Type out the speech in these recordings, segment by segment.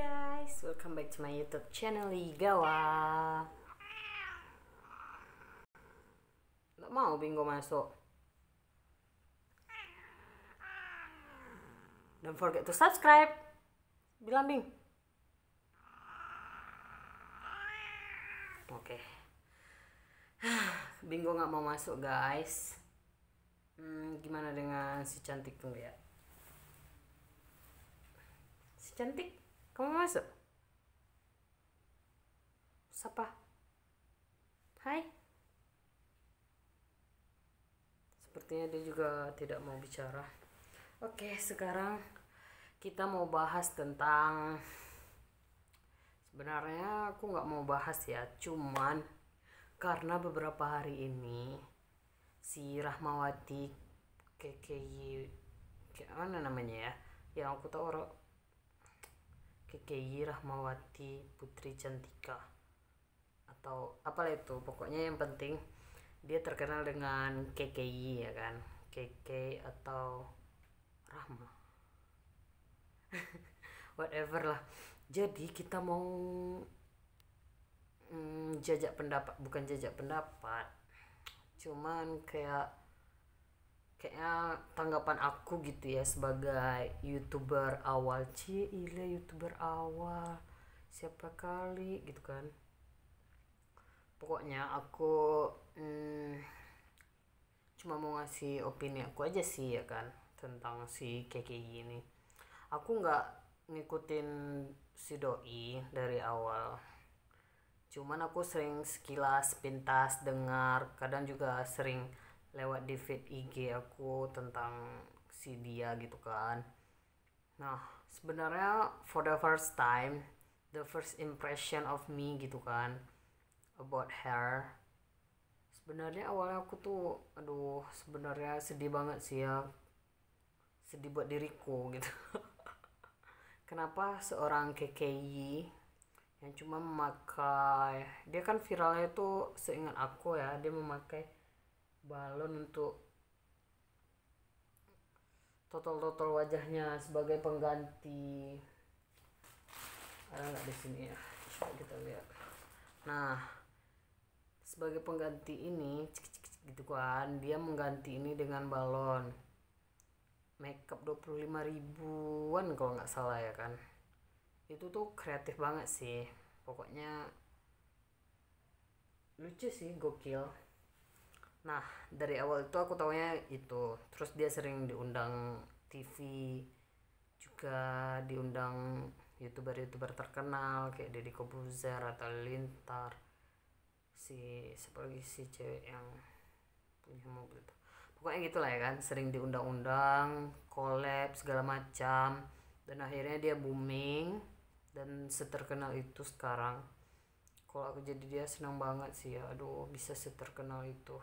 guys, welcome back to my YouTube channel Ligawa. Nggak mau Bingo masuk. Don't forget to subscribe. Bilang Bing. Oke. Bingo nggak mau masuk guys. Gimana dengan si cantik tuh ya? Si cantik, kamu masuk? Siapa? Hai. Sepertinya dia juga tidak mau bicara. Oke, sekarang kita mau bahas tentang, sebenarnya aku nggak mau bahas ya, cuman karena beberapa hari ini si Rahmawati KKY, kayak mana namanya ya, yang aku tahu orang KKY Rahmawati Putri Cantika atau apalah itu, pokoknya yang penting dia terkenal dengan KKY ya kan, KK atau Rahma whatever lah. Jadi kita mau jajak pendapat, bukan jajak pendapat, cuman kayaknya tanggapan aku gitu ya sebagai youtuber awal. Youtuber awal siapa kali gitu kan. Pokoknya aku cuma mau ngasih opini aku aja sih ya kan tentang si KKY ini. Aku nggak ngikutin si doi dari awal, cuman aku sering sekilas pintas dengar, kadang juga sering lewat di feed IG aku tentang si dia gitu kan. Nah sebenarnya for the first time, the first impression of me gitu kan about her, sebenarnya awalnya aku tuh sebenarnya sedih banget sih ya, sedih buat diriku gitu. Kenapa seorang KKY yang cuma memakai, dia kan viralnya itu seingat aku ya, dia memakai balon untuk total wajahnya sebagai pengganti. Ada nggak di sini ya, coba kita lihat. Nah sebagai pengganti ini gitu kan, dia mengganti ini dengan balon makeup 25 ribuan kalau nggak salah ya kan. Itu tuh kreatif banget sih, pokoknya lucu sih, gokil. Nah dari awal itu aku taunya itu, terus dia sering diundang TV, juga diundang youtuber terkenal kayak Deddy Kobuzer atau Lintar, si seperti si cewek yang punya mobil itu, pokoknya gitulah ya kan, sering diundang-undang collab segala macam, dan akhirnya dia booming dan seterkenal itu sekarang. Kalau aku jadi dia senang banget sih ya, bisa seterkenal itu,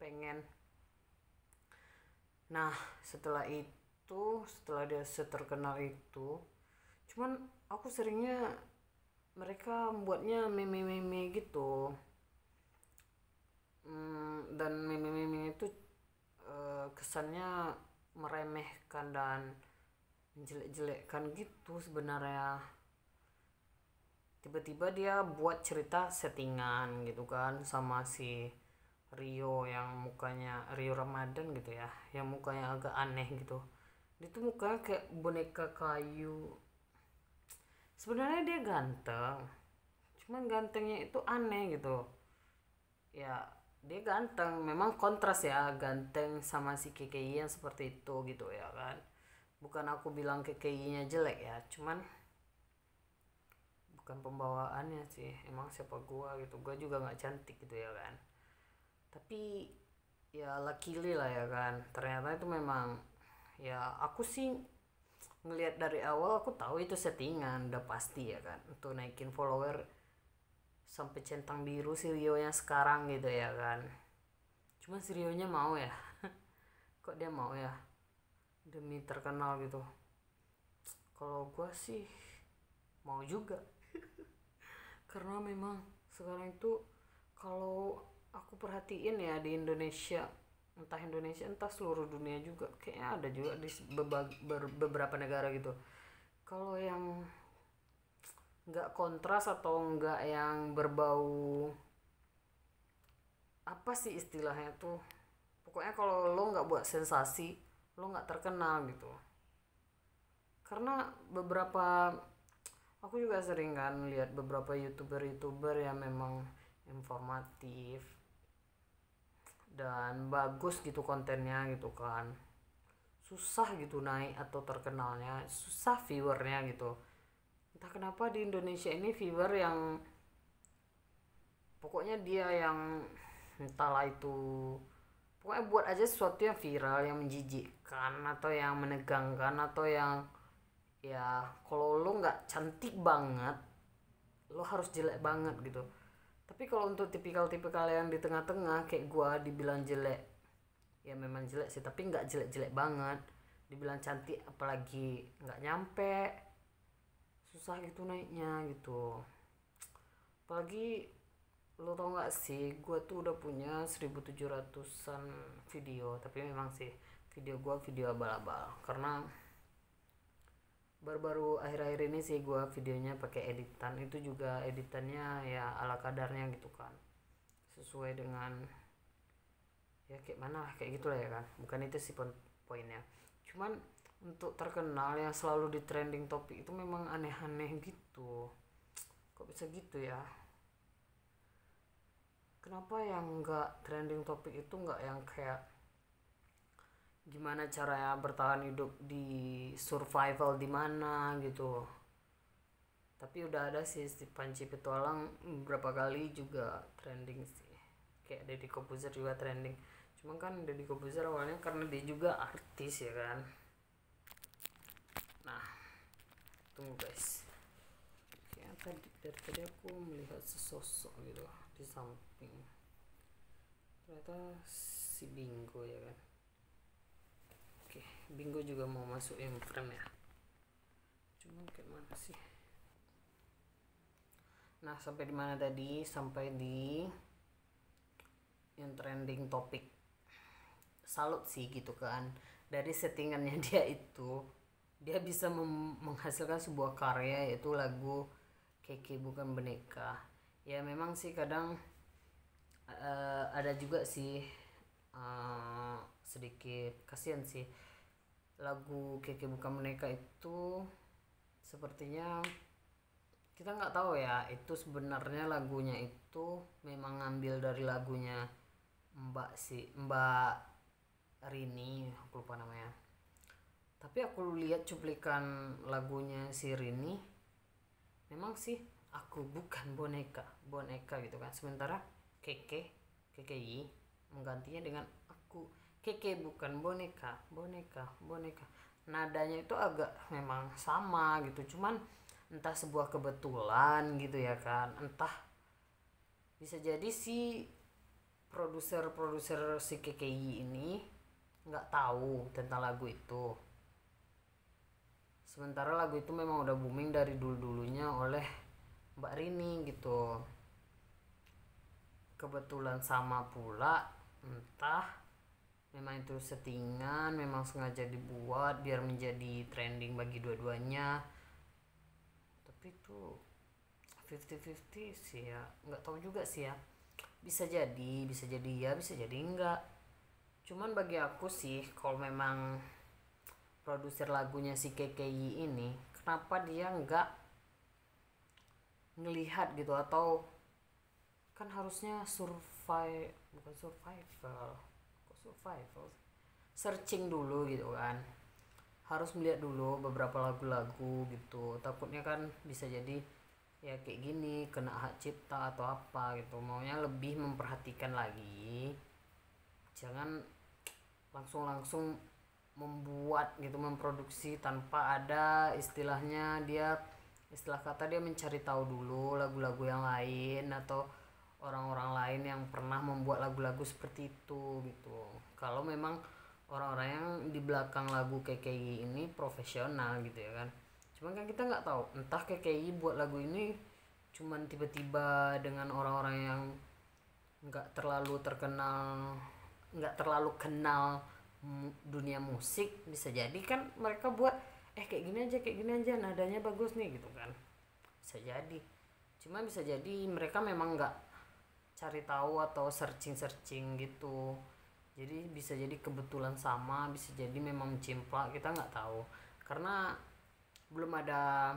pengen. Nah setelah dia seterkenal itu, cuman aku seringnya mereka membuatnya meme gitu, dan meme itu kesannya meremehkan dan menjelek-jelekkan gitu sebenarnya. Tiba-tiba dia buat cerita settingan gitu kan sama si Rio, yang mukanya Rio Ramadan gitu ya, yang mukanya agak aneh gitu. Dia tuh mukanya kayak boneka kayu. Sebenarnya dia ganteng, cuman gantengnya itu aneh gitu ya. Dia ganteng, memang kontras ya, ganteng sama si KKY yang seperti itu gitu ya kan. Bukan aku bilang KKY nya jelek ya, cuman bukan pembawaannya sih, emang siapa gua gitu, gua juga nggak cantik gitu ya kan. Tapi ya luckily lah ya kan, ternyata itu memang, ya aku sih ngelihat dari awal, aku tahu itu settingan udah pasti ya kan, untuk naikin follower sampai centang biru si Rio yang sekarang gitu ya kan. Cuma si Rio nya mau ya kok dia mau ya demi terkenal gitu. Kalau gue sih mau juga karena memang sekarang itu, kalau aku perhatiin ya di Indonesia, entah seluruh dunia juga, kayaknya ada juga di beberapa negara gitu, kalau yang nggak kontras atau nggak yang berbau, apa sih istilahnya tuh, pokoknya kalau lo nggak buat sensasi lo nggak terkenal gitu. Karena beberapa, aku juga sering kan lihat beberapa youtuber yang memang informatif dan bagus gitu kontennya gitu kan, susah gitu naik atau terkenalnya, susah viewernya gitu. Entah kenapa di Indonesia ini viewer yang pokoknya dia yang entahlah itu, pokoknya buat aja sesuatu yang viral, yang menjijikkan atau yang menegangkan atau yang, ya kalau lo nggak cantik banget lo harus jelek banget gitu. Tapi kalau untuk tipikal-tipikal yang di tengah-tengah kayak gua, dibilang jelek ya memang jelek sih, tapi nggak jelek-jelek banget. Dibilang cantik apalagi nggak nyampe, susah gitu naiknya gitu. Apalagi lo tau nggak sih, gue tuh udah punya 1700-an video, tapi memang sih video gue video abal-abal karena baru-baru akhir-akhir ini sih gue videonya pakai editan, itu juga editannya ya ala kadarnya gitu kan, sesuai dengan ya kayak mana lah, kayak gitulah ya kan, bukan itu sih poinnya. Cuman untuk terkenal yang selalu di trending topik itu memang aneh-aneh gitu, kok bisa gitu ya. Kenapa yang nggak trending topik itu nggak yang kayak gimana caranya bertahan hidup di survival di mana gitu. Tapi udah ada sih si Panci Petualang beberapa kali juga trending sih, kayak Deddy Corbuzier juga trending. Cuma kan Deddy Corbuzier awalnya karena dia juga artis ya kan. Nah tunggu guys, kayak dari tadi aku melihat sesosok gitu di samping, ternyata si Bingo ya kan. Oke, Bingo juga mau masukin frame ya, cuma kayak mana sih. Nah sampai di mana tadi, sampai di yang trending topik. Salut sih gitu kan, dari settingannya dia itu dia bisa menghasilkan sebuah karya yaitu lagu Keke Bukan Boneka. Ya memang sih kadang ada juga sih sedikit kasihan sih, lagu Keke Bukan Boneka itu sepertinya kita nggak tahu ya itu sebenarnya lagunya itu memang ngambil dari lagunya Mbak Rini, aku lupa namanya. Tapi aku lihat cuplikan lagunya si Rini, memang sih aku bukan boneka gitu kan. Sementara KKI menggantinya dengan aku Keke bukan boneka. Nadanya itu agak memang sama gitu, cuman entah sebuah kebetulan gitu ya kan, entah bisa jadi si produser si KKI ini nggak tahu tentang lagu itu. Sementara lagu itu memang udah booming dari dulunya oleh Mbak Rini gitu. Kebetulan sama pula, entah memang itu settingan, memang sengaja dibuat biar menjadi trending bagi dua-duanya. Tapi itu 50-50 sih ya, nggak tahu juga sih ya. Bisa jadi ya, bisa jadi enggak. Cuman bagi aku sih, kalau memang produser lagunya si KKI ini, kenapa dia nggak ngelihat gitu, atau kan harusnya bukan survival, kok survival, searching dulu gitu kan, harus melihat dulu beberapa lagu-lagu gitu, takutnya kan bisa jadi ya kayak gini kena hak cipta atau apa gitu. Maunya lebih memperhatikan lagi, jangan langsung membuat gitu, memproduksi tanpa ada istilahnya istilah kata dia mencari tahu dulu lagu-lagu yang lain atau orang-orang lain yang pernah membuat lagu-lagu seperti itu gitu. Kalau memang orang-orang yang di belakang lagu KKI ini profesional gitu ya kan. Cuman kan kita nggak tahu, entah KKI buat lagu ini cuman tiba-tiba dengan orang-orang yang nggak terlalu terkenal, nggak terlalu kenal dunia musik. Bisa jadi kan mereka buat kayak gini aja nadanya bagus nih gitu kan. bisa jadi, cuma bisa jadi mereka memang nggak cari tahu atau searching gitu, jadi bisa jadi kebetulan sama, bisa jadi memang cimpla, kita nggak tahu karena belum ada,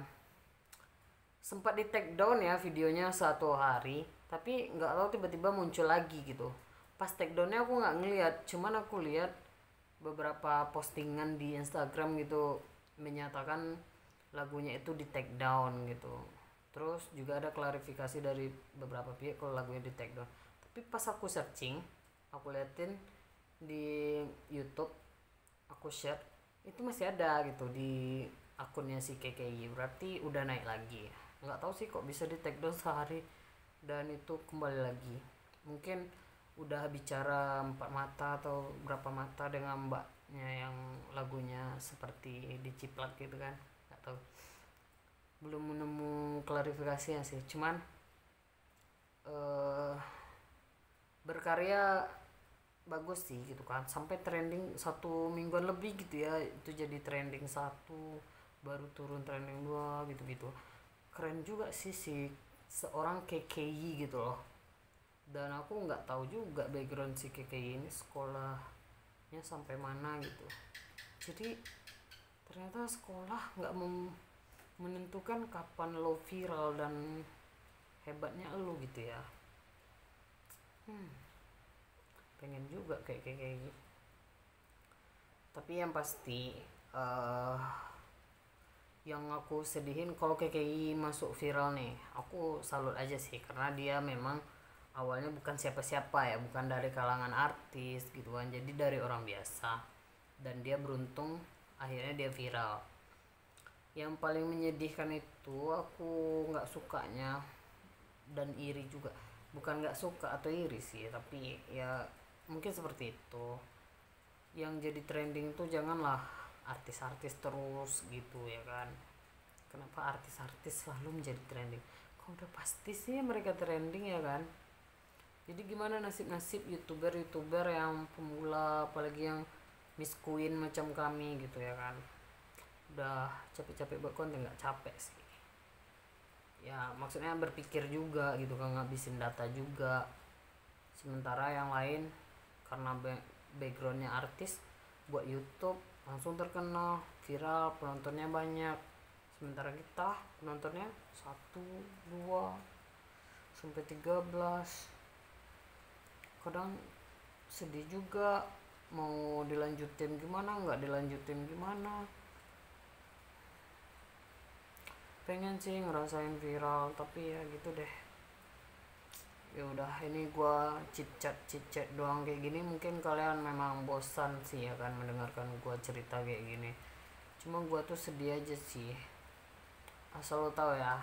sempat di take down ya videonya satu hari, tapi nggak tahu tiba-tiba muncul lagi gitu. Pas take downnya aku nggak ngeliat, cuman aku lihat beberapa postingan di Instagram gitu menyatakan lagunya itu di take down gitu. Terus juga ada klarifikasi dari beberapa pihak kalau lagunya di take down, tapi pas aku searching, aku liatin di YouTube, aku share, itu masih ada gitu di akunnya si KKI, berarti udah naik lagi. Nggak tahu sih kok bisa di take down sehari dan itu kembali lagi, mungkin udah bicara empat mata atau berapa mata dengan mbaknya yang lagunya seperti diciplak gitu kan, nggak tahu, belum menemu klarifikasinya sih, cuman berkarya bagus sih gitu kan, sampai trending 1 mingguan lebih gitu ya, itu jadi trending 1, baru turun trending 2 gitu-gitu. Keren juga sih si seorang KKI gitu loh, dan aku nggak tahu juga background si KKI ini sekolahnya sampai mana gitu, jadi ternyata sekolah nggak menentukan kapan lo viral, dan hebatnya lo gitu ya. Pengen juga kayak gitu, tapi yang pasti eh yang aku sedihin kalau KKI masuk viral nih, aku salut aja sih, karena dia memang awalnya bukan siapa-siapa ya, bukan dari kalangan artis gitu kan, jadi dari orang biasa, dan dia beruntung akhirnya dia viral. Yang paling menyedihkan itu aku nggak sukanya dan iri juga, bukan nggak suka atau iri sih, tapi ya mungkin seperti itu, yang jadi trending tuh janganlah artis-artis terus gitu ya kan, kenapa artis-artis selalu menjadi trending, kok udah pasti sih mereka trending ya kan. Jadi gimana nasib-nasib youtuber yang pemula, apalagi yang Miss Queen macam kami gitu ya kan, udah capek-capek buat konten, nggak capek sih ya, maksudnya berpikir juga gitu kan, ngabisin data juga, sementara yang lain karena backgroundnya artis buat YouTube langsung terkenal viral, penontonnya banyak, sementara kita penontonnya 1, 2 sampai 13. Kadang sedih juga, mau dilanjutin gimana, nggak dilanjutin gimana, pengen sih ngerasain viral tapi ya gitu deh. Ya udah, ini gua chit chat doang kayak gini, mungkin kalian memang bosan sih ya kan mendengarkan gua cerita kayak gini, cuma gua tuh sedih aja sih, asal lo tahu ya,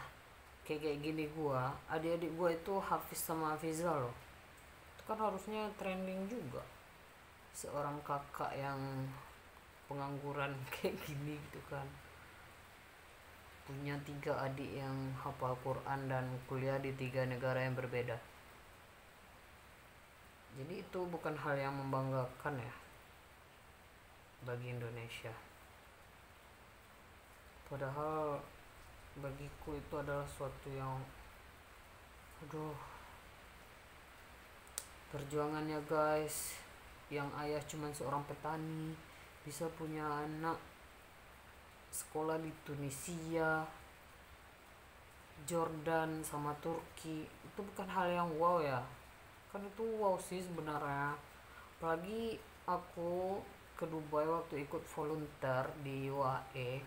kayak gini gua, adik-adik gua itu Hafiz sama Hafiza loh, itu kan harusnya trending juga, seorang kakak yang pengangguran kayak gini gitu kan, punya 3 adik yang hafal Quran dan kuliah di 3 negara yang berbeda. Jadi itu bukan hal yang membanggakan ya bagi Indonesia, padahal bagiku itu adalah suatu yang, aduh, perjuangannya guys, yang ayah cuman seorang petani bisa punya anak sekolah di Tunisia, Jordan sama Turki, itu bukan hal yang wow ya, kan itu wow sih sebenarnya, apalagi aku ke Dubai waktu ikut volunteer di UAE,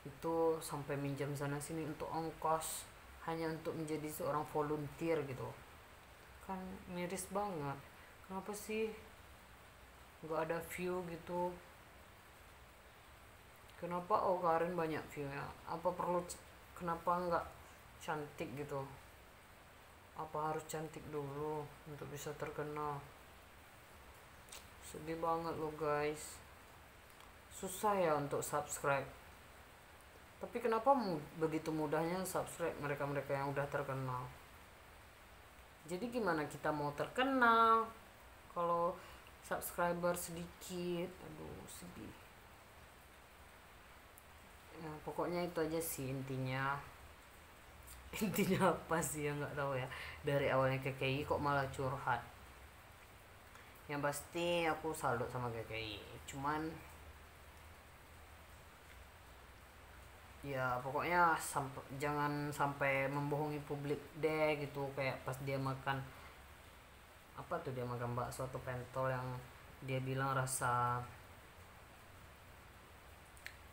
itu sampai minjam sana sini untuk ongkos hanya untuk menjadi seorang volunteer gitu kan, miris banget. Kenapa sih nggak ada view gitu, kenapa oh Karin banyak viewnya, apa perlu, kenapa nggak cantik gitu, apa harus cantik dulu untuk bisa terkenal, sedih banget loh guys, susah ya untuk subscribe, tapi kenapa begitu mudahnya subscribe mereka-mereka yang udah terkenal. Jadi gimana kita mau terkenal kalau subscriber sedikit, aduh sedih ya, pokoknya itu aja sih intinya, intinya apa sih ya, nggak tahu ya, dari awalnya KKI kok malah curhat. Yang pasti aku salut sama KKI, cuman ya pokoknya jangan sampai membohongi publik deh gitu. Kayak pas dia makan apa tuh, dia makan bakso atau pentol yang dia bilang rasa,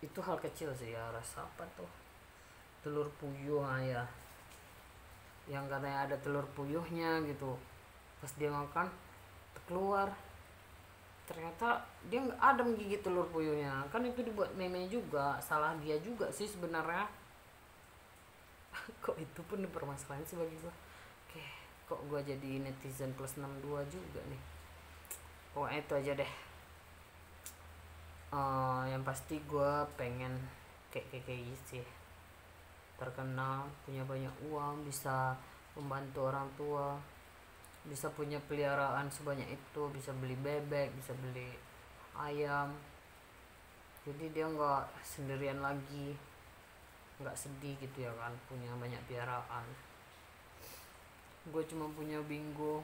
itu hal kecil sih ya, rasa apa tuh, telur puyuh ya, yang katanya ada telur puyuhnya gitu. Pas dia makan keluar, ternyata dia nggak ada menggigit telur puyuhnya. Kan itu dibuat meme juga, salah dia juga sih sebenarnya. Kok itu pun dipermasalahin sih bagi gua. Oke, kok gua jadi netizen plus 62 juga nih. Pokoknya itu aja deh. Yang pasti gua pengen kayak KKI sih, terkenal, punya banyak uang, bisa membantu orang tua, bisa punya peliharaan sebanyak itu, bisa beli bebek, bisa beli ayam. Jadi dia nggak sendirian lagi, nggak sedih gitu ya kan, punya banyak piaraan. Gue cuma punya Bingo.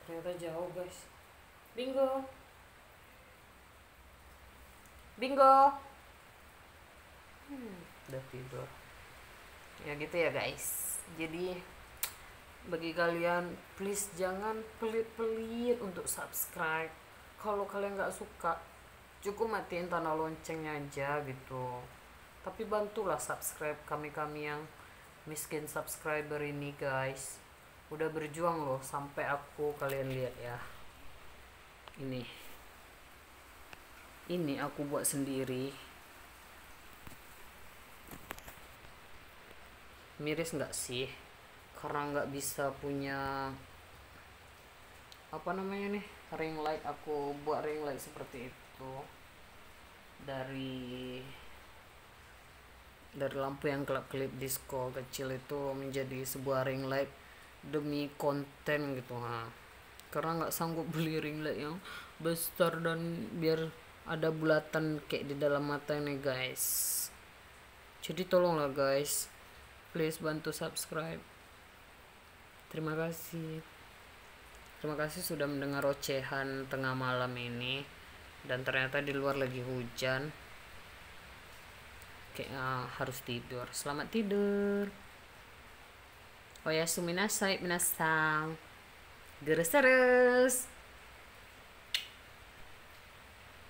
Ternyata jauh guys. Bingo, Bingo. Udah tidur ya gitu ya guys. Jadi bagi kalian, please jangan pelit-pelit untuk subscribe. Kalau kalian nggak suka, cukup matiin tanda loncengnya aja gitu. Tapi bantulah subscribe kami yang miskin subscriber ini guys. Udah berjuang loh sampai aku, kalian lihat ya, ini aku buat sendiri. Miris nggak sih, karena nggak bisa punya apa namanya nih, ring light. Aku buat ring light seperti itu dari lampu yang kelap-kelip disco kecil itu menjadi sebuah ring light demi konten gitu. Karena nggak sanggup beli ring light yang besar dan biar ada bulatan kayak di dalam mata ini guys. Jadi tolonglah guys, please bantu subscribe. Terima kasih sudah mendengar ocehan tengah malam ini. Dan ternyata di luar lagi hujan, kayaknya harus tidur. Selamat tidur. Oyasumi nasai minasang. Geres terus.